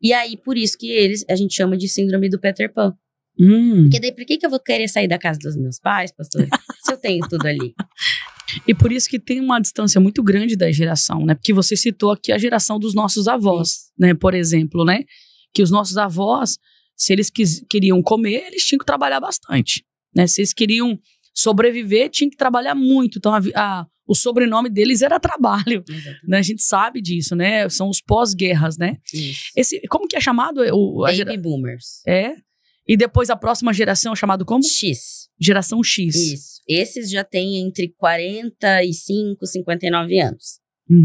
E aí, por isso que a gente chama de síndrome do Peter Pan. Porque daí, por que eu vou querer sair da casa dos meus pais, pastor, se eu tenho tudo ali? E por isso que tem uma distância muito grande da geração, né? Porque você citou aqui a geração dos nossos avós, né? Por exemplo, né? Que os nossos avós, se eles queriam comer, eles tinham que trabalhar bastante, né? Se eles queriam sobreviver, tinham que trabalhar muito. Então, o sobrenome deles era trabalho, né? A gente sabe disso, né? São os pós-guerras, né? Como que é chamado? Baby boomers. E depois a próxima geração é chamado como? X. Geração X. Isso. Esses já têm entre 45 e 59 anos,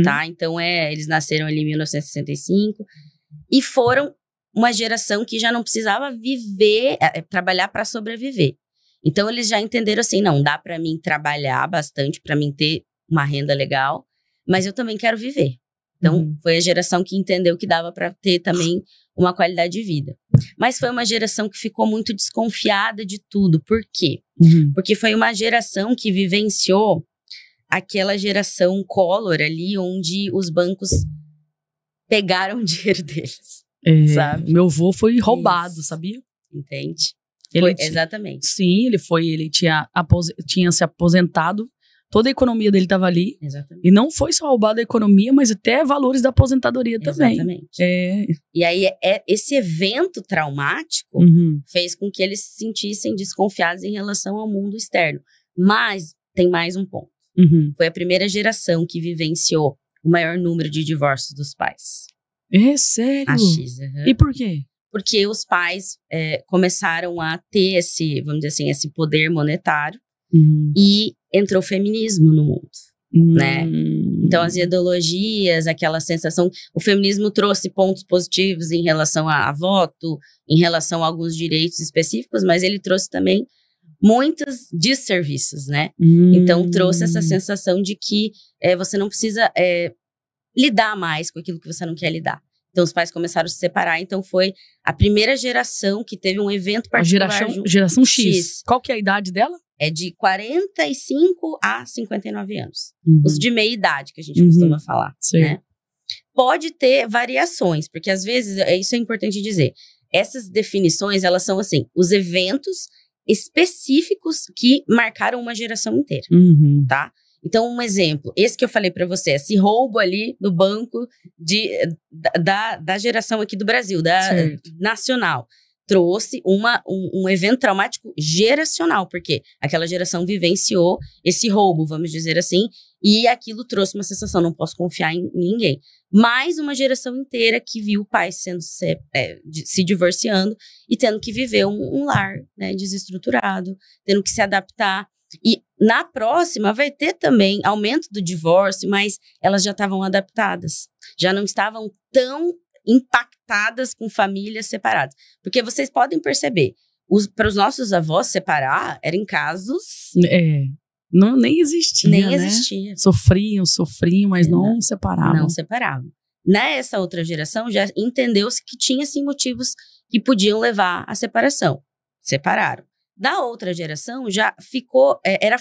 tá? Então, eles nasceram ali em 1965 e foram uma geração que já não precisava trabalhar para sobreviver. Então, eles já entenderam assim, não, dá para mim trabalhar bastante, para mim ter uma renda legal, mas eu também quero viver. Então, foi a geração que entendeu que dava para ter também uma qualidade de vida. Mas foi uma geração que ficou muito desconfiada de tudo. Por quê? Porque foi uma geração que vivenciou aquela geração Collor ali, onde os bancos pegaram o dinheiro deles, sabe? Meu avô foi roubado, sabia? Entende? Exatamente. Sim, ele tinha se aposentado. Toda a economia dele estava ali. Exatamente. E não foi só roubada a economia, mas até valores da aposentadoria também. Exatamente. E aí, esse evento traumático fez com que eles se sentissem desconfiados em relação ao mundo externo. Mas tem mais um ponto. Foi a primeira geração que vivenciou o maior número de divórcios dos pais. É sério? A X. E por quê? Porque os pais começaram a ter esse, vamos dizer assim, esse poder monetário. E entrou o feminismo no mundo, né? Então, as ideologias, aquela sensação... O feminismo trouxe pontos positivos em relação a voto, em relação a alguns direitos específicos, mas ele trouxe também muitos desserviços, né? Então, trouxe essa sensação de que você não precisa lidar mais com aquilo que você não quer lidar. Então, os pais começaram a se separar. Então, foi a primeira geração que teve um evento particular. A geração X. Qual que é a idade dela? É de 45 a 59 anos. Os de meia idade, que a gente costuma falar, né? Pode ter variações, porque às vezes, isso é importante dizer, essas definições, elas são assim, os eventos específicos que marcaram uma geração inteira, tá? Então, um exemplo, esse que eu falei pra você, esse roubo ali do banco da geração aqui do Brasil, nacional, trouxe um evento traumático geracional, porque aquela geração vivenciou esse roubo, vamos dizer assim, e aquilo trouxe uma sensação, não posso confiar em ninguém. Mais uma geração inteira que viu o pai se divorciando e tendo que viver um lar, né, desestruturado, tendo que se adaptar. E na próxima vai ter também aumento do divórcio, mas elas já estavam adaptadas, já não estavam tão impactadas com famílias separadas. Porque vocês podem perceber, para os nossos avós separar, era em casos... nem existia, Nem né? existia. Sofriam, mas não separavam. Não separavam. Nessa outra geração, já entendeu-se que tinha, sim, motivos que podiam levar à separação. Separaram. Da outra geração, já ficou... era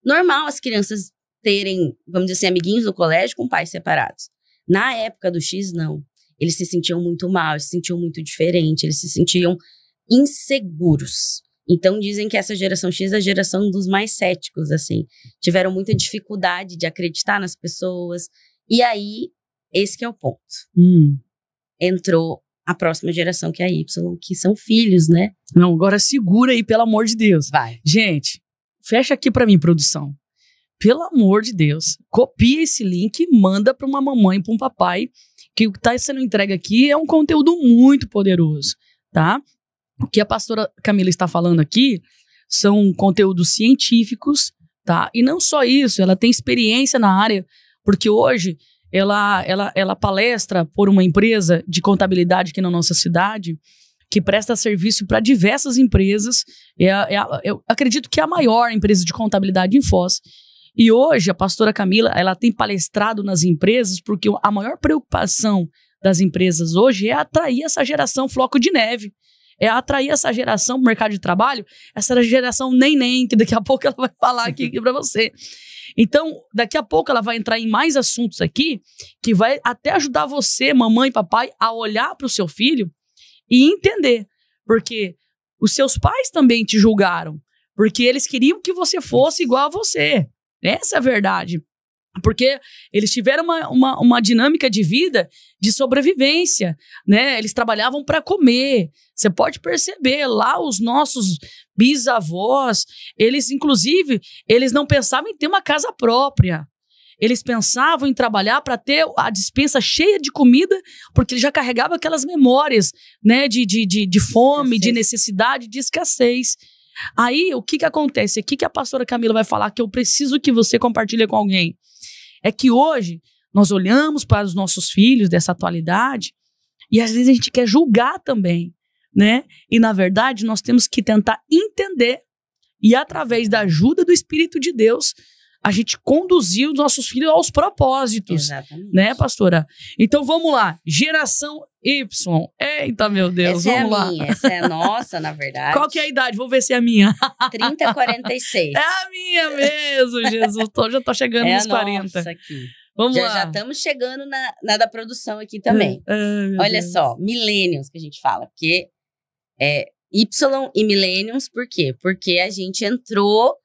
normal as crianças terem, vamos dizer assim, amiguinhos do colégio com pais separados. Na época do X, não. Eles se sentiam muito mal, eles se sentiam muito diferente, eles se sentiam inseguros. Então, dizem que essa geração X é a geração dos mais céticos, assim. Tiveram muita dificuldade de acreditar nas pessoas. E aí, esse que é o ponto. Entrou a próxima geração, que é a Y, que são filhos, né? Não, agora segura aí, pelo amor de Deus. Vai. Gente, fecha aqui pra mim, produção. Pelo amor de Deus, copia esse link e manda pra uma mamãe e pra um papai, que o que está sendo entregue aqui é um conteúdo muito poderoso, tá? O que a pastora Camila está falando aqui são conteúdos científicos, tá? E não só isso, ela tem experiência na área, porque hoje ela palestra por uma empresa de contabilidade aqui na nossa cidade, que presta serviço para diversas empresas. Eu acredito que é a maior empresa de contabilidade em Foz. E hoje, a pastora Camila, ela tem palestrado nas empresas, porque a maior preocupação das empresas hoje é atrair essa geração floco de neve. É atrair essa geração pro mercado de trabalho, essa geração neném, que daqui a pouco ela vai falar aqui para você. Então, daqui a pouco ela vai entrar em mais assuntos aqui que vai até ajudar você, mamãe e papai, a olhar para o seu filho e entender. Porque os seus pais também te julgaram. Porque eles queriam que você fosse igual a você. Essa é a verdade. Porque eles tiveram uma dinâmica de vida de sobrevivência, né? Eles trabalhavam para comer. Você pode perceber lá os nossos bisavós, eles inclusive, eles não pensavam em ter uma casa própria. Eles pensavam em trabalhar para ter a despensa cheia de comida, porque ele já carregava aquelas memórias, né, de fome, de necessidade, de escassez. Aí, o que acontece? Aqui que a pastora Camila vai falar que eu preciso que você compartilhe com alguém. É que hoje nós olhamos para os nossos filhos dessa atualidade e às vezes a gente quer julgar também, né? E na verdade nós temos que tentar entender e através da ajuda do Espírito de Deus a gente conduzir os nossos filhos aos propósitos. Exatamente. Né, pastora? Então vamos lá, geração Y. Eita, meu Deus, essa vamos lá. Minha, essa é a nossa, na verdade. Qual que é a idade? Vou ver se é a minha. 30 a 46. É a minha mesmo, Jesus. Já tô chegando nos 40. Nossa aqui. Vamos lá. Já estamos chegando na da produção aqui também. Olha só, millennials que a gente fala, porque Y e millennials, por quê? Porque a gente entrou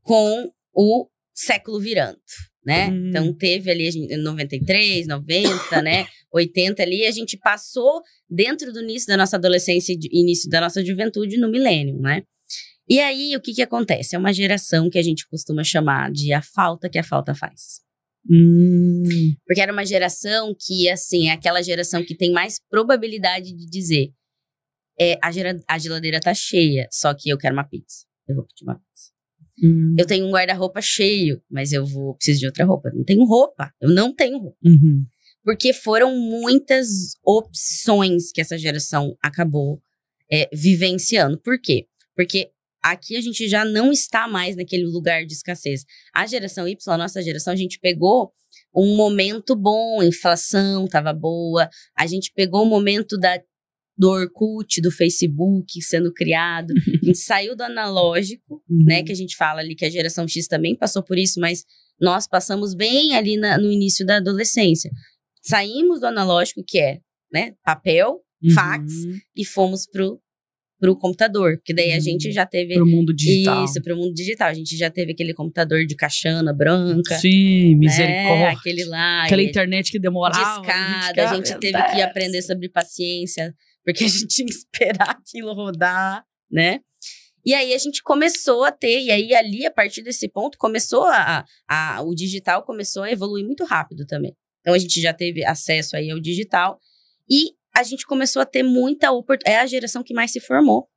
com o século virando, né? Então teve ali 93, 90, né? 80 ali, a gente passou dentro do início da nossa adolescência e início da nossa juventude no milênio, né? E aí, o que acontece? É uma geração que a gente costuma chamar de a falta que a falta faz. Porque era uma geração que, assim, é aquela geração que tem mais probabilidade de dizer a geladeira tá cheia, só que eu quero uma pizza. Eu vou pedir uma pizza. Eu tenho um guarda-roupa cheio, mas preciso de outra roupa. Não tenho roupa. Eu não tenho roupa. Porque foram muitas opções que essa geração acabou vivenciando. Por quê? Porque aqui a gente já não está mais naquele lugar de escassez. A geração Y, a nossa geração, a gente pegou um momento bom, a inflação estava boa, a gente pegou o momento do Orkut, do Facebook sendo criado, a gente saiu do analógico, né, que a gente fala ali que a geração X também passou por isso, mas nós passamos bem ali no início da adolescência. Saímos do analógico, que é, né, papel, fax, e fomos pro computador, porque daí a gente já teve... Pro mundo digital. Isso, pro mundo digital. A gente já teve aquele computador de caixana branca. Sim, misericórdia. Aquele lá. Aquela internet que demorava. Discada, a gente teve que aprender sobre paciência, porque a gente tinha que esperar aquilo rodar, né? E aí a gente começou a ter, e aí ali, a partir desse ponto, começou o digital começou a evoluir muito rápido também. Então a gente já teve acesso aí ao digital, e a gente começou a ter muita oportunidade. É a geração que mais se formou,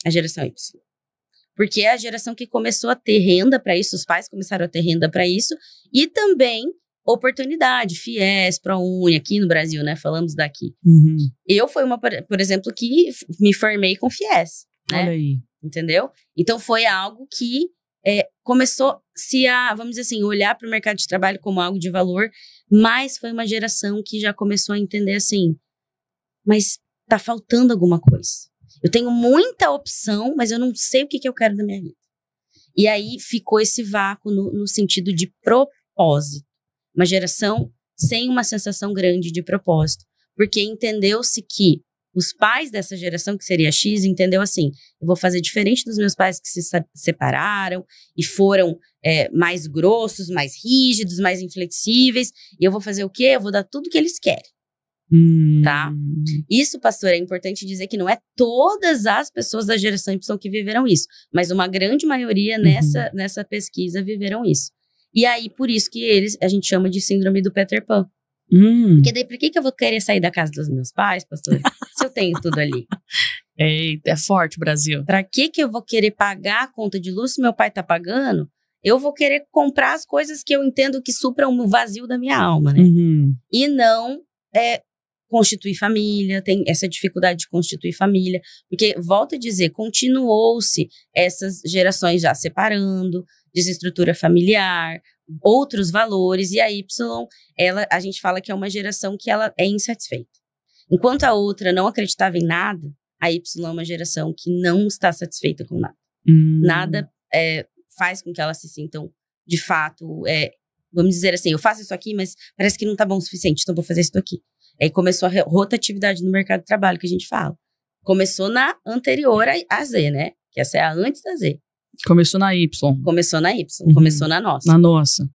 a geração Y. Porque é a geração que começou a ter renda para isso, os pais começaram a ter renda para isso, e também oportunidade, FIES, ProUni, aqui no Brasil, né? Falamos daqui. Eu fui uma, por exemplo, que me formei com FIES, né? Olha aí. Entendeu? Então foi algo que começou vamos dizer assim, olhar para o mercado de trabalho como algo de valor, mas foi uma geração que já começou a entender assim, mas tá faltando alguma coisa. Eu tenho muita opção, mas eu não sei o que eu quero da minha vida. E aí ficou esse vácuo no sentido de propósito. Uma geração sem uma sensação grande de propósito. Porque entendeu-se que os pais dessa geração, que seria X, entendeu assim, eu vou fazer diferente dos meus pais que se separaram e foram mais grossos, mais rígidos, mais inflexíveis, e eu vou fazer o quê? Eu vou dar tudo que eles querem. Tá? Isso, pastor, é importante dizer que não é todas as pessoas da geração Y que viveram isso, mas uma grande maioria nessa pesquisa viveram isso. E aí, por isso que a gente chama de síndrome do Peter Pan. Porque daí, por que eu vou querer sair da casa dos meus pais, pastor, se eu tenho tudo ali? Eita, é forte, Brasil. Pra que eu vou querer pagar a conta de luz se meu pai tá pagando? Eu vou querer comprar as coisas que eu entendo que supram o vazio da minha alma, né? E não constituir família, tem essa dificuldade de constituir família, porque, volto a dizer, continuou-se essas gerações já separando, desestrutura familiar, outros valores, e a Y, a gente fala que é uma geração que ela é insatisfeita. Enquanto a outra não acreditava em nada, a Y é uma geração que não está satisfeita com nada. Nada faz com que elas se sintam de fato, vamos dizer assim, eu faço isso aqui, mas parece que não tá bom o suficiente, então vou fazer isso aqui. Aí começou a rotatividade no mercado de trabalho, que a gente fala. Começou na anterior à Z, né? Que essa é a antes da Z. Começou na Y. Começou na Y, começou na nossa. Na nossa.